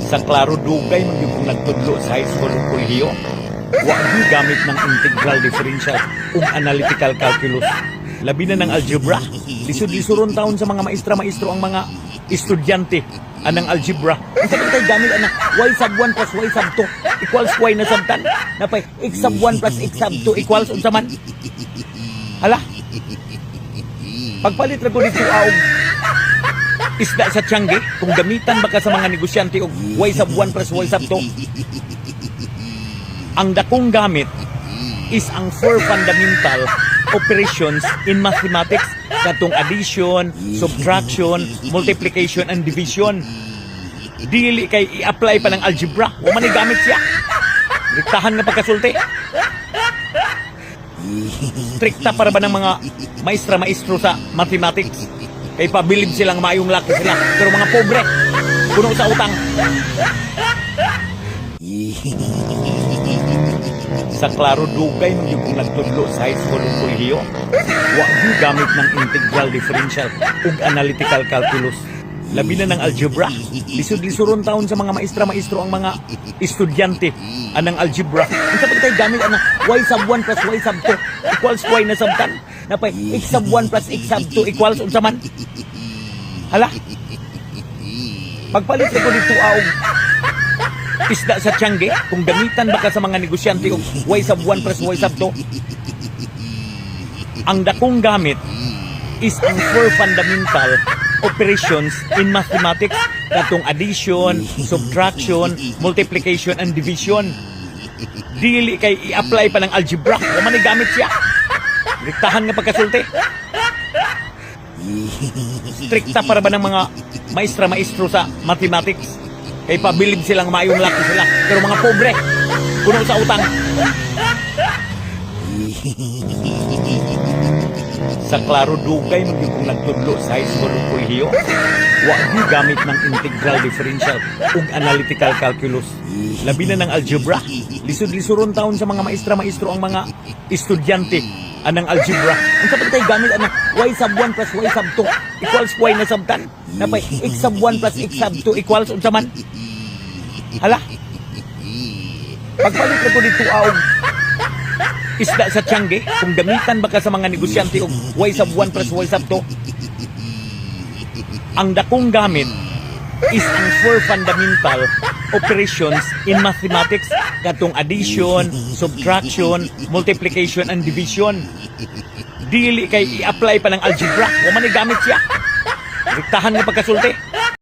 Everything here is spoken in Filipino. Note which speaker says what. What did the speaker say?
Speaker 1: Sa klaro dugay man gyud kung nagtudlo sa high school ug kolehiyo. Wa gyud gamit ng integral differential ug analytical calculus. Labi na ng algebra. Lisod-lisoron taon sa mga maestra-maestro ang mga estudyante anang algebra. Unsa man tay gamit anak y sub 1 plus y sub 2 equals y na sabtan. Napay x sub 1 plus x sub 2 equals unsa man? Hala. Pagpalit ra ko dito og isda sa Tiangge, kung gamitan baka sa mga negosyante og y sub 1 plus y sub 2, ang dakong gamit is ang four fundamental operations in mathematics katong addition, subtraction, multiplication, and division. Dili kay i-apply pa ng algebra. Wa man gamit siya. Diktahan nga pagkasulti. Strikta para ba ng mga maestra-maestro sa mathematics? Kay pabilib silang maayong laki sila. Pero mga pobre, puno sa utang. Sa klaro dugay man yung kung nagtudlo sa high school ug kolehiyo. Wa gyud gamit ng integral differential ug analytical calculus. Labi na ng algebra. Lisod-lisoron taon sa mga maestra-maestro ang mga estudyante anang algebra. Unsa pa tay gamit ana y sub 1 plus y sub 2 equals y na sabtan. Napay x sub 1 plus x sub 2 equals unsa man? Hala. Pagpalit ko dito og isda sa Tiangge, kung gamitan baka sa mga negosyante og y sub 1 plus y sub 2, ang dakong gamit is ang four fundamental operations in mathematics katong addition, subtraction, multiplication, and division. Dili kay i-apply pa ng algebra. Wa man gamit siya. Diktahan nga pagkasulti. Strikta para ba ng mga maestra-maestro sa mathematics? Kay pabilib silang maayong laki sila. Pero mga pobre, puno sa utang. Sa klaro dugay man gyud kung nagtudlo sa high school ug kolehiyo. Wa gyud gamit ng integral differential ug analytical calculus. Labi na ng algebra. Lisod-lisoron taon sa mga maestra-maestro ang mga estudyante anang algebra. Unsa pa tay gamit anak y sub 1 plus y sub 2 equals y na sabtan. Napay x sub 1 plus x sub 2 equals unsa man? Hala. Pagpalit ko dito og isda sa Tiangge, kung gamitan baka sa mga negosyante og y sub 1 plus y sub 2, ang dakong gamit is ang four fundamental operations in mathematics katong addition, subtraction, multiplication, and division. Dili kay i-apply pa ng algebra. Wa man gamit siya. Diktahan nga pagkasulti.